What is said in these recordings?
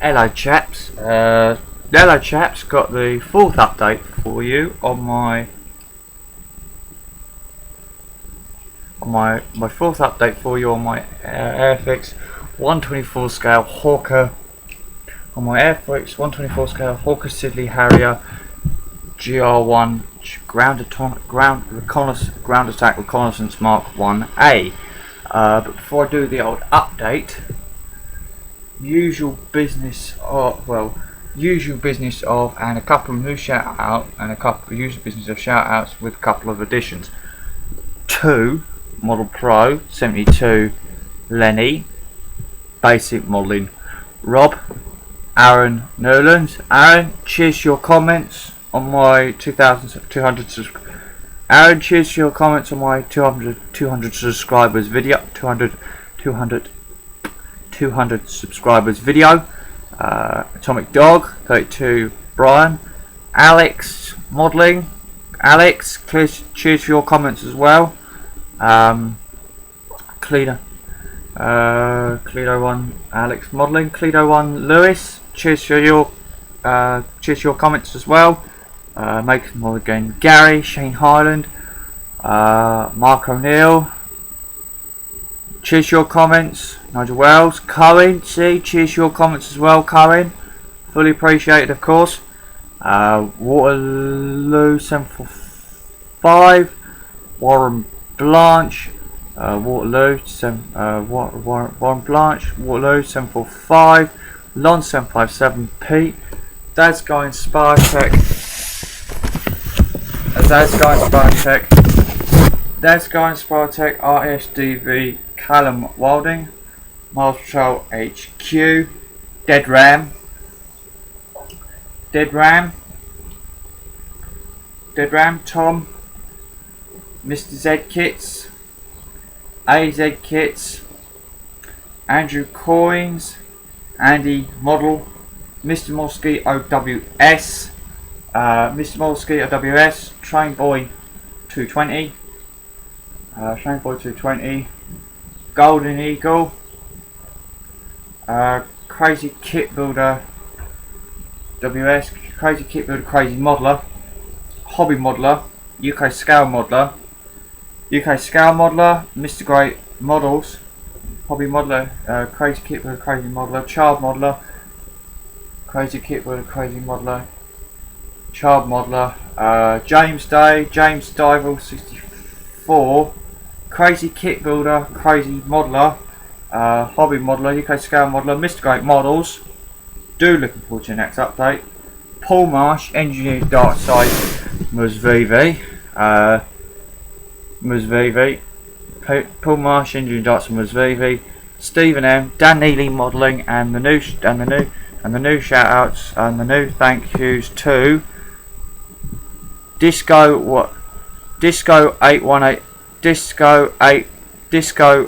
Hello chaps, got the fourth update for you on my fourth update for you on my Airfix 124 scale Hawker, on my Airfix 124 scale Hawker Siddeley Harrier gr.1 ground attack reconnaissance Mark 1A. But before I do the old update, usual business of and a couple of new shout out and a couple of usual business of shout outs with a couple of additions. 2 Model Pro 72 Lenny basic modelling. Rob Aaron Noland. Aaron, cheers your comments on my 200 Aaron, cheers your comments on my 200 subscribers video. 200 subscribers video. Atomic Dog 32 Brian. Alex modelling. Alex, cheers for your comments as well. Cledo 1 Alex modelling. Cledo 1 Lewis, cheers for your comments as well. Make more again. Gary, Shane Highland, Mark O'Neill, cheers your comments. Nigel Wells, Cohen, cheers your comments as well. Cohen, fully appreciated, of course. Waterloo 745, Warren Blanche, Warren Blanche, Waterloo 745, Lon 757, Pete, Dad's going Spar Check, RSDV, Callum Wilding, Miles Patrol HQ, Dead Ram, Tom, Mr. Z Kits, AZ Kits, Andrew Coins, Andy Model, Mr. Mosky OWS, Trainboy 220, Golden Eagle, Crazy Kit Builder WS, Crazy Kit Builder, Crazy Modeler, Hobby Modeler, UK Scale Modeler, Mr. Great Models, Hobby Modeler, Crazy Kit Builder, Crazy Modeler, Child Modeler, Crazy Kit Builder, Crazy Modeler, Child Modeler, James Day, James Dival 64, Crazy Kit Builder, Crazy Modeler, Hobby Modeler, UK Scale Modeler, Mr. Great Models. Do looking forward to your next update. Paul Marsh, Engineer Dark Side, Musvivi, Paul Marsh, Engineer Dark Side, Musvivi, Stephen M, Dan Neely Modelling, and the new shout outs and the new thank yous to Disco 818, Disco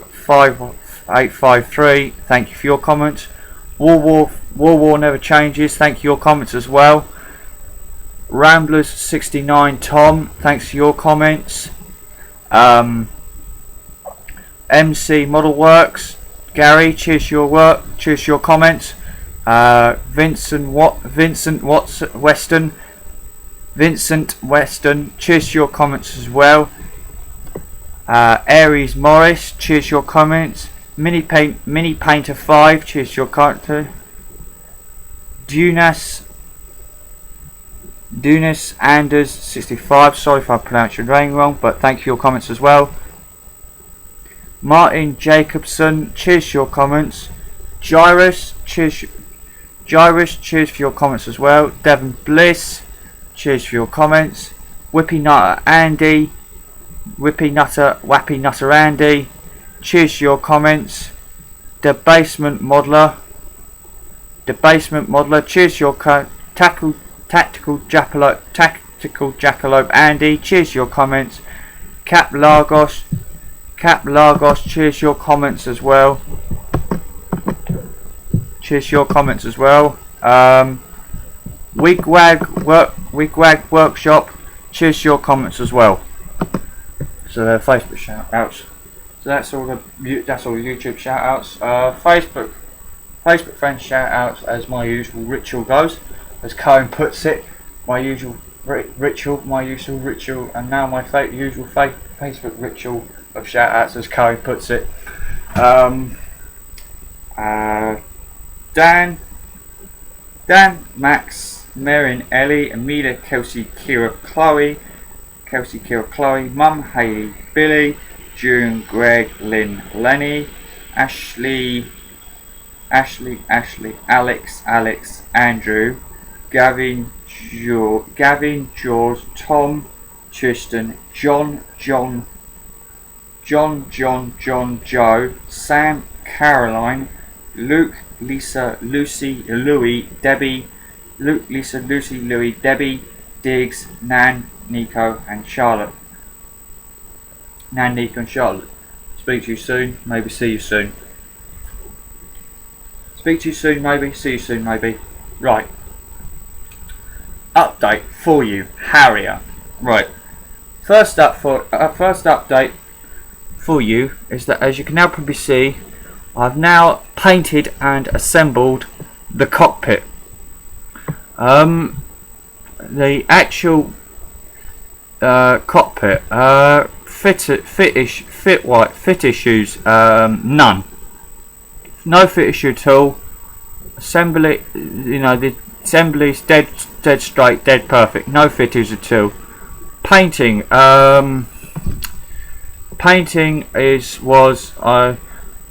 5853. Thank you for your comments. War never changes. Thank you for your comments as well. Ramblers 69 Tom, thanks for your comments. MC Model Works Gary, cheers your work, cheers your comments. Vincent Weston, cheers your comments as well. Aries Morris, cheers your comments. Mini Painter 5, cheers your comment. Dunas Anders 65, sorry if I pronounced your name wrong, but thank you for your comments as well. Martin Jacobson, cheers for your comments. Gyrus, cheers for your comments as well. Devon Bliss, cheers for your comments. Wappy Nutter Andy, cheers for your comments. The Basement Modeler, cheers for your Tactical Jackalope Andy, cheers for your comments. Cap Lagos, cheers for your comments as well. Wigwag Workshop, cheers for your comments as well. So they're Facebook shout outs. So that's all the YouTube shout outs. Facebook Facebook friend shout outs as my usual ritual goes, as Cohen puts it, my usual ritual, and now my usual Facebook ritual of shout outs as Cohen puts it. Dan, Max, Marin, Ellie, Amida, Kelsey, Kira, Chloe, Mum, Hayley, Billy, June, Greg, Lynn, Lenny, Ashley, Alex, Andrew, Gavin, George, Tom, Tristan, John, Joe, Sam, Caroline, Luke, Lisa, Lucy, Louie, Debbie, Debbie, Diggs, Nan, Nico and Charlotte. Speak to you soon, maybe see you soon. Speak to you soon, maybe see you soon, maybe. Right. Update for you, Harrier. Right. First update for you is that, as you can now probably see, I've now painted and assembled the cockpit. The actual cockpit fit issues, none. No fit issue at all. Assembly, the assembly's dead straight, dead perfect. No fit issues at all. Painting, painting is painter.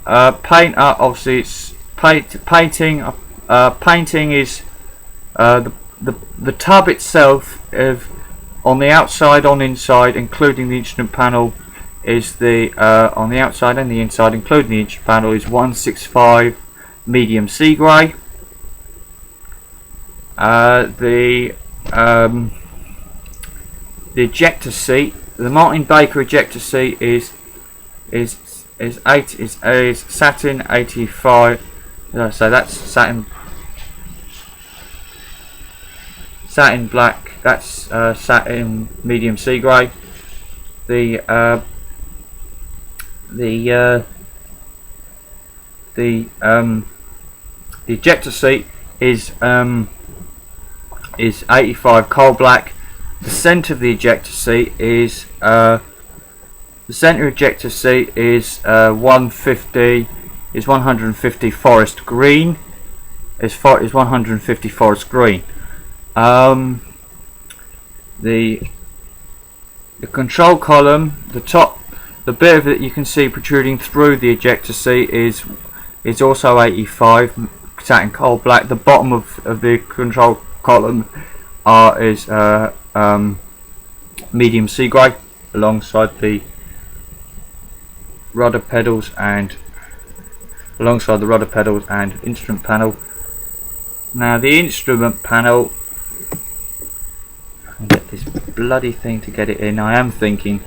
Obviously, it's painting. Painting is the tub itself, on the outside, on inside, including the instrument panel, is the on the outside and the inside, including the instrument panel, is 165 medium sea grey. The ejector seat, the Martin Baker ejector seat, is satin 85. So that's satin black. That's satin medium sea grey. The ejector seat is 85 coal black. The centre of the ejector seat is 150 forest green. Is 150 forest green. The control column, the bit of it you can see protruding through the ejector seat is also 85 satin coal black. The bottom of the control column is medium sea grey, alongside the rudder pedals and instrument panel. Now the instrument panel, get this bloody thing to get it in. I am thinking,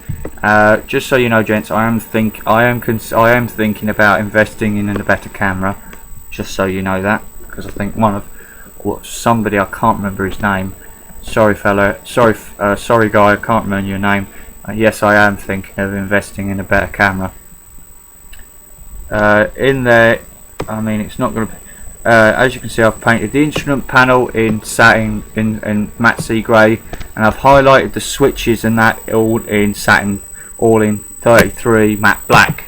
just so you know, gents, I am thinking about investing in a better camera. Just so you know that, because I think somebody, I can't remember his name. Sorry, fella. Sorry, guy. I can't remember your name. Yes, I am thinking of investing in a better camera. In there, I mean, it's not going to. As you can see, I've painted the instrument panel in satin, in matte sea grey, and I've highlighted the switches and that all in satin, all in 33 matte black.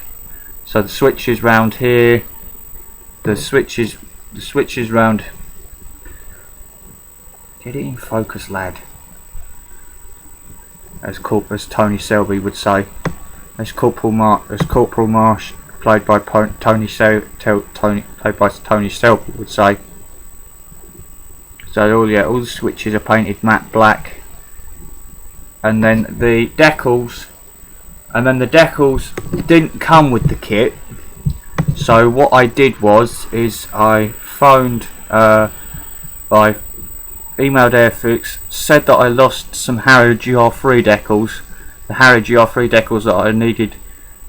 So the switches round here, the switches round. Get it in focus, lad. As Tony Selby would say, as Corporal Marsh, played by Tony Selby would say. So all the switches are painted matte black, and then the decals didn't come with the kit. So what I did is I phoned, I emailed Airfix, said that I lost some Harrier GR3 decals, the Harrier GR3 decals that I needed,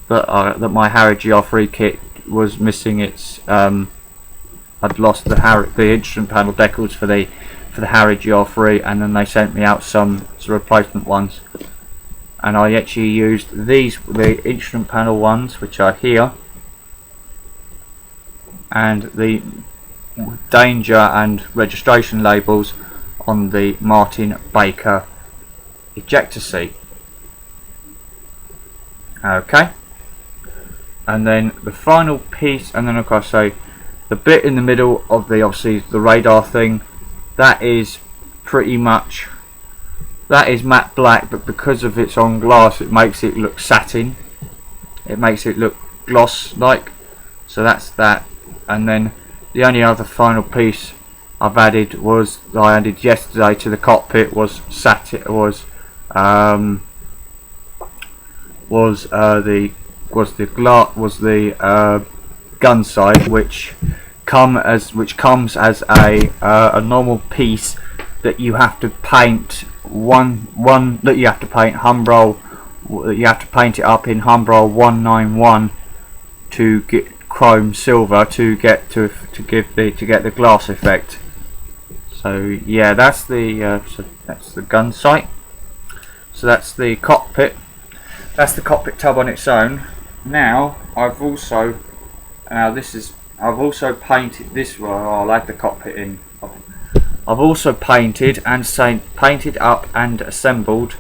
that my Harrier GR3 kit was missing. I'd lost the instrument panel decals for the Harrier GR3, and then they sent me out some replacement ones, and I actually used the instrument panel ones, which are here, and the danger and registration labels on the Martin Baker ejector seat. Okay, and then the final piece, and then of course say the bit in the middle of the, obviously the radar thing, that is pretty much, that is matte black, but because of it's on glass it makes it look satin, it makes it look gloss like. So that's that. And then the only other final piece I've added was, I added yesterday to the cockpit, was satin, was the gun sight, which comes as a normal piece that you have to paint that you have to paint Humbrol, you have to paint it up in Humbrol 191 to get chrome silver to get the glass effect. So yeah, that's the gun sight. So that's the cockpit. That's the cockpit tub on its own. Now I've also painted this. Well, I'll add the cockpit in. I've also painted up and assembled.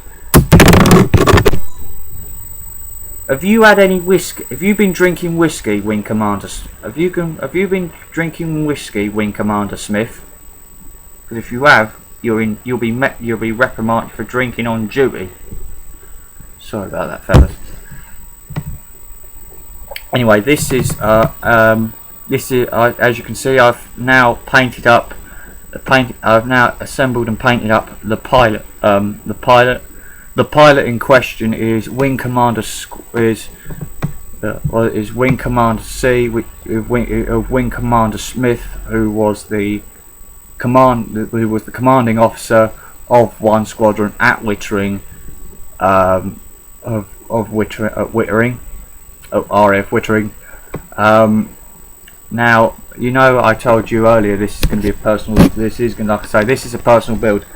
Have you had any whiskey? Have you been drinking whiskey, Wing Commander? Have you been drinking whiskey, Wing Commander Smith? Because if you have, you'll be reprimanded for drinking on duty. Sorry about that, fellas. Anyway, this is as you can see, I've now painted up. I've now assembled and painted up the pilot. The pilot in question is Wing Commander is Wing Commander C, Wing Commander Smith, who was the commanding officer of one squadron at Wittering, RAF Wittering. Now, you know, I told you earlier this is going to be a personal. This is going to, like I say, this is a personal build,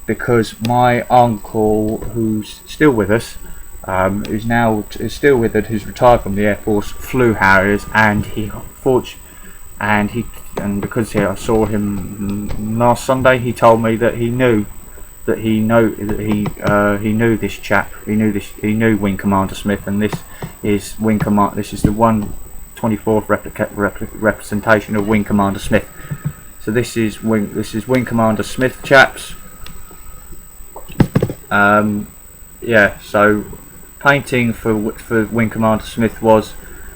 because my uncle, who's still with us, is still with us, who's retired from the Air Force, flew Harriers, and because I saw him last Sunday, he told me that he knew this chap. He knew Wing Commander Smith, and this is the 1/24th representation of Wing Commander Smith. So this is Wing Commander Smith, chaps. Yeah. So painting for Wing Commander Smith was,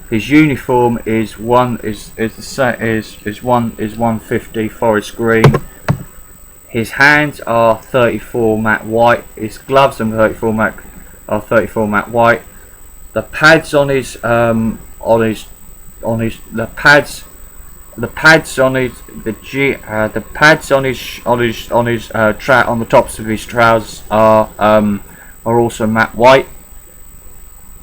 his uniform is 150 forest green. His hands are 34 matte white. His gloves are 34 matte white. The pads on his on the tops of his trousers are also matte white.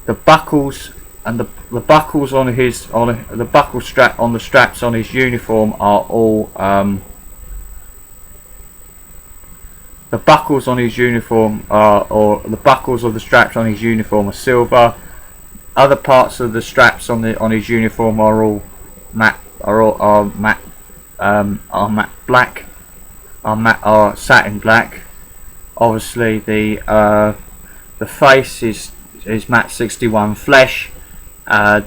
The buckles and the buckles on the buckle strap on the straps on his uniform are all the buckles on his uniform or the buckles of the straps on his uniform are silver. Other parts of the straps on his uniform are all matte black, are satin black. Obviously the face is matte 61 flesh. The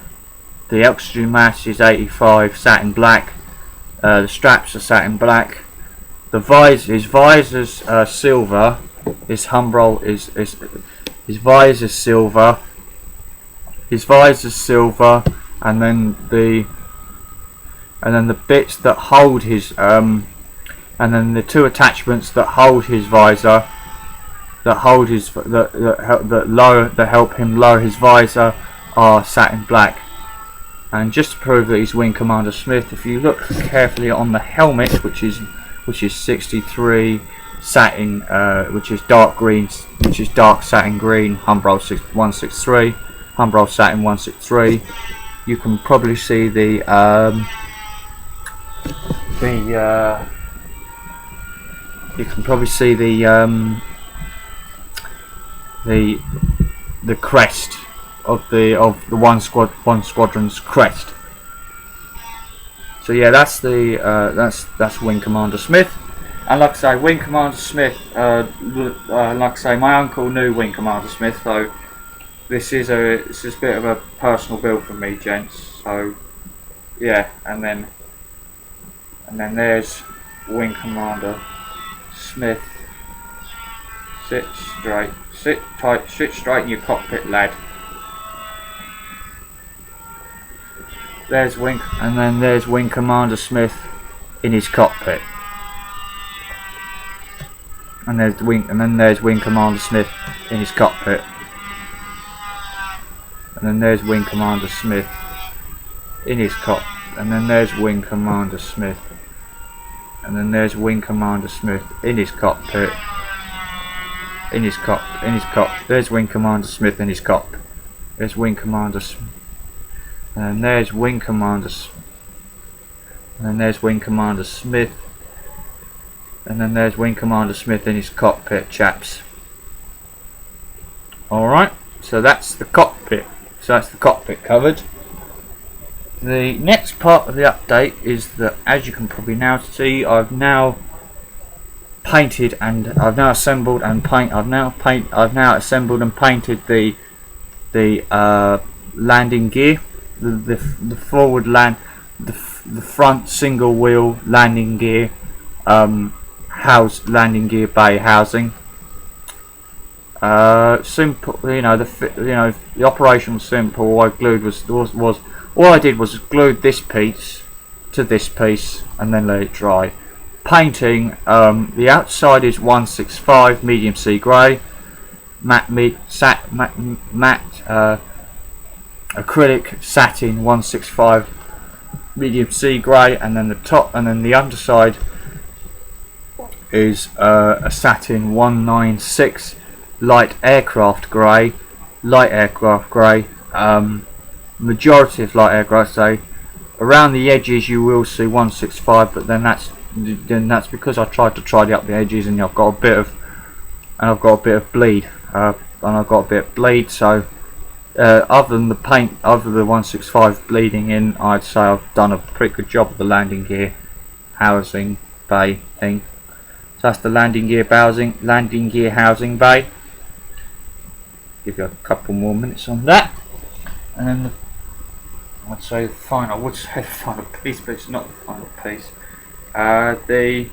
oxygen mask is 85 satin black. The straps are satin black. His visor's silver. His Humbrol his visor's silver. His visor's silver, and then the bits that hold his and then the two attachments that hold his visor, that help him lower his visor, are satin black. And just to prove that he's Wing Commander Smith, if you look carefully on the helmet, which is 63 satin, which is dark green, which is dark satin green, Humbrol 163. Humbrol satin 163. You can probably see the crest of the one squadron's crest. So yeah, that's the that's Wing Commander Smith. And like I say, Wing Commander Smith, like I say, my uncle knew Wing Commander Smith, so this is a bit of a personal build for me, gents. So yeah, and then there's Wing Commander Smith. Sit straight, sit tight, sit straight in your cockpit, lad. There's Wing Commander Smith in his cockpit. And there's Wing Commander Smith in his cockpit. And then there's Wing Commander Smith in his cockpit. And then there's Wing Commander Smith. And then there's Wing Commander Smith in his cockpit. There's Wing Commander Smith in his cockpit. There's Wing Commander Smith. And there's Wing Commander and then there's Wing Commander Smith. And then there's Wing Commander Smith in his cockpit, chaps. Alright, so that's the cockpit. So that's the cockpit covered. The next part of the update is that, as you can probably now see, I've now painted and I've now assembled and assembled and painted the landing gear, the forward the front single wheel landing gear landing gear bay housing. Simple, the operation was simple. All I glued all I did was glued this piece to this piece and then let it dry. Painting, the outside is 165 medium sea grey, matte acrylic satin 165 medium sea grey, and then the underside is a satin 196 light aircraft grey, majority of light aircraft. So around the edges you will see 165, but then that's because I tried to tidy up the edges, and I've got a bit of bleed, so other than the paint, other than the 165 bleeding in, I'd say I've done a pretty good job of the landing gear housing bay thing. So that's the landing gear housing bay. Give you a couple more minutes on that, and then I would say the final piece, but it's not the final piece. The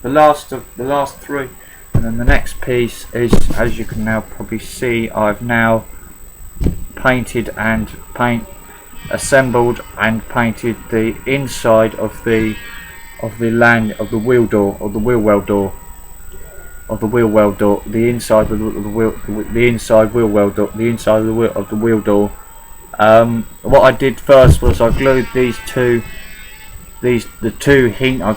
last three, and then the next piece is, as you can now probably see, I've now assembled and painted the inside of the wheel well door, the inside of the wheel door. What I did first was I glued I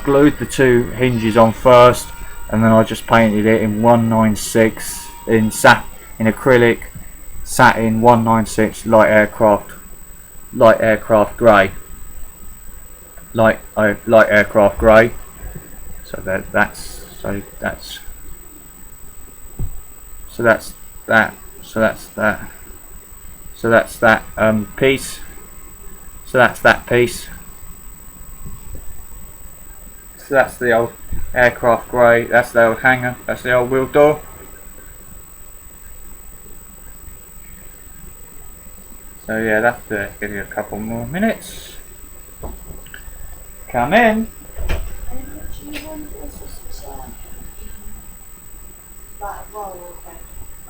glued the two hinges on first, and then I just painted it in 196 in acrylic satin 196 light aircraft grey. So that's that piece. So that's that piece. So that's the old aircraft grey. That's the old hanger. That's the old wheel door. So yeah, that's to give you a couple more minutes. Come in.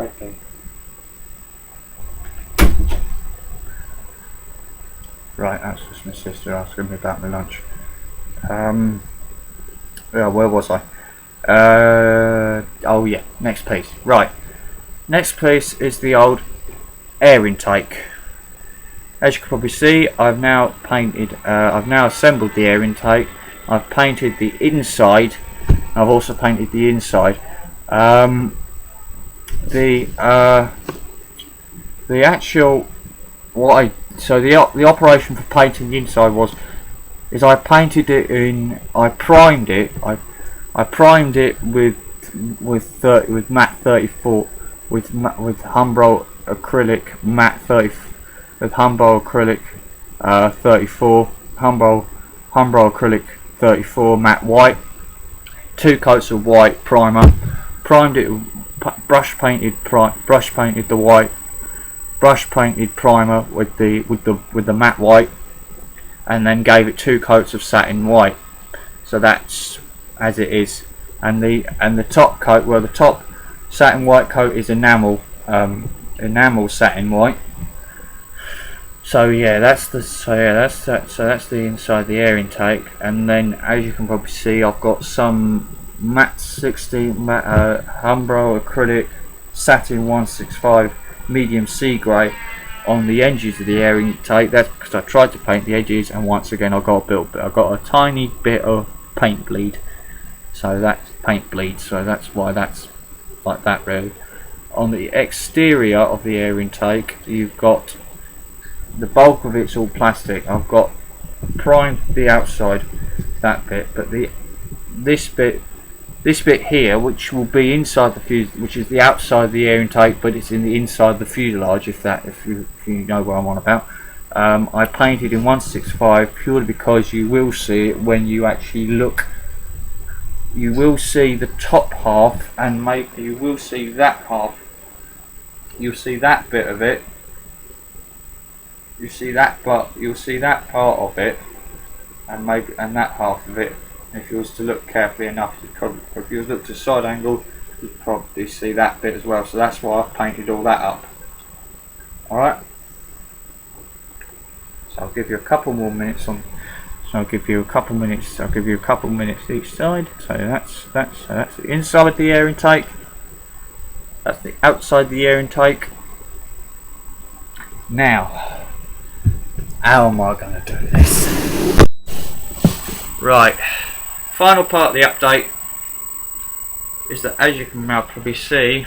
Okay. Right, that's just my sister asking me about my lunch. Yeah, where was I? Oh yeah, next piece. Right, next piece is the old air intake. As you can probably see, I've now assembled the air intake. I've painted the inside. I've also painted the inside. The operation for painting the inside is I primed it with matte 34 with Humbrol acrylic matte 30 with Humbrol acrylic 34 Humbrol acrylic 34 matte white, 2 coats of white primer, primed it, brush painted the white, brush painted primer with the matte white, and then gave it 2 coats of satin white. So that's as it is. And the top coat, well, the top satin white coat is enamel satin white. So yeah, that's the inside the air intake. And then, as you can probably see, I've got some matte 60 Humbrol acrylic satin 165 medium sea grey on the edges of the air intake. That's because I tried to paint the edges, and once again I got a tiny bit of paint bleed. So that's paint bleed. So that's why that's like that really. On the exterior of the air intake, you've got the bulk of it's all plastic. I've got primed the outside, that bit, but this bit here, which will be inside the which is the outside of the air intake, but it's in the inside the fuselage. If you know what I'm on about. I painted in 165 purely because you will see it when you actually look. You will see the top half, and maybe you will see that half. You'll see that bit of it. You see that, but you'll see that part of it, and that half of it. If you was to look carefully enough, if you was to look to side angle, you'd probably see that bit as well. So that's why I've painted all that up. All right. So I'll give you a couple more minutes on. So I'll give you a couple minutes. I'll give you a couple minutes each side. So that's the inside of the air intake. That's the outside of the air intake. Now, how am I going to do this? Right, final part of the update is that, as you can now probably see,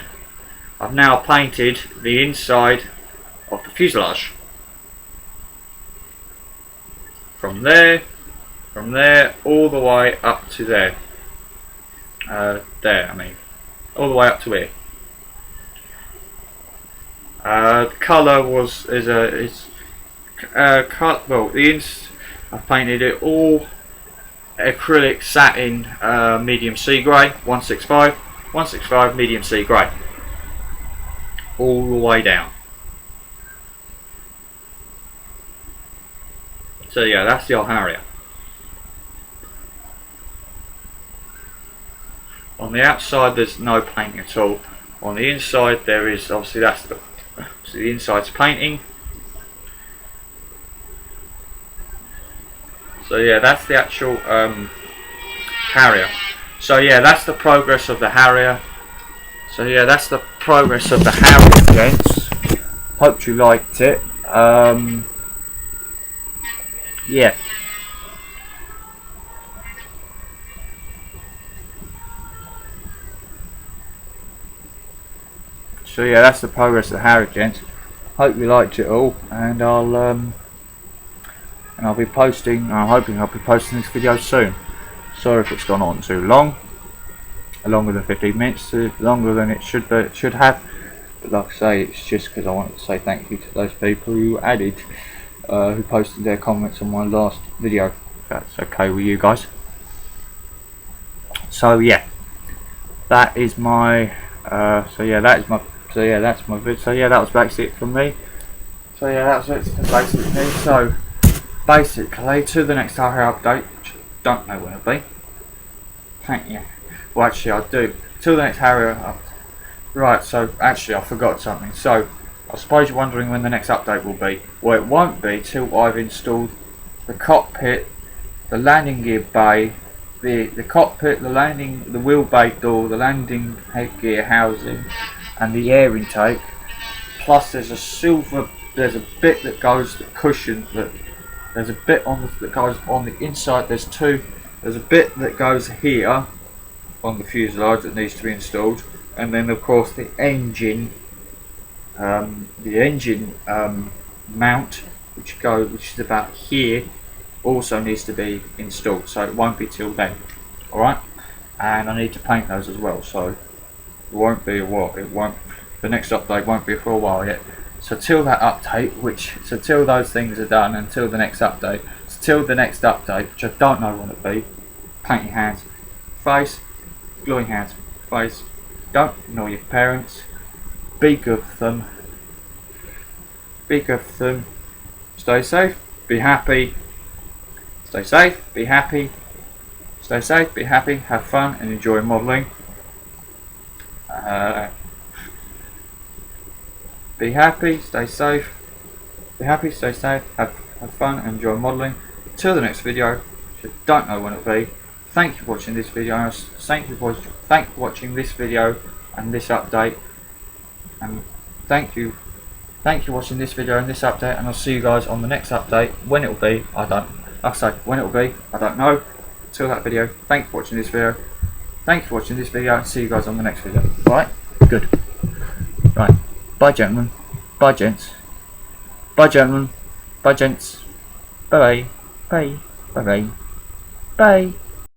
I've now painted the inside of the fuselage. From there all the way up to there. All the way up to here. The colour I've painted it all acrylic satin medium sea grey 165 medium sea grey all the way down. So yeah, that's the old Harrier. On the outside there's no painting at all. On the inside there is, obviously that's the inside's painting. So yeah, that's the actual Harrier. So yeah, that's the progress of the Harrier. So yeah, that's the progress of the Harrier, gents. Hope you liked it. Yeah. So yeah, that's the progress of the Harrier, gents. Hope you liked it all, and I'll be posting. I'm hoping I'll be posting this video soon. Sorry if it's gone on too long, longer than 15 minutes, longer than it should have. But like I say, it's just because I wanted to say thank you to those people who who posted their comments on my last video. If that's okay with you guys. So yeah, that is my. So yeah, that was basically it from me. So yeah, that was it basically. So basically, to the next Harrier update, which I don't know when it'll be. Thank you. Well, actually, I do. Till the next Harrier update. Right. So actually, I forgot something. So I suppose you're wondering when the next update will be. Well, it won't be till I've installed the cockpit, the landing gear bay, the cockpit, the wheel bay door, the landing headgear housing, and the air intake. Plus, there's a bit that goes the cushion that. There's a bit that goes on the inside. There's a bit that goes here on the fuselage that needs to be installed, and then of course the engine mount, which is about here, also needs to be installed. So it won't be till then. All right, and I need to paint those as well. So it won't be a while. The next update won't be for a while yet. So till that update, till those things are done, until the next update, till the next update, which I don't know when it'll be. Paint your hands, face, glue your hands, face. Don't ignore your parents. Be good for them. Be good for them. Stay safe. Be happy. Stay safe. Be happy. Stay safe. Be happy. Have fun and enjoy modelling. Be happy. Stay safe. Be happy. Stay safe. Have fun and enjoy modelling. Till the next video, which I don't know when it'll be. Thank you for watching this video. Thank you for watching this video and this update. And thank you for watching this video and this update. And I'll see you guys on the next update. When it'll be, I don't. Like I say, when it'll be, I don't know. Till that video, thank you for watching this video. Thank you for watching this video, and see you guys on the next video. Right? Good. Right. Bye, gentlemen. Bye, gents. Bye, gentlemen. Bye, gents. Bye bye. Bye. Bye bye. Bye.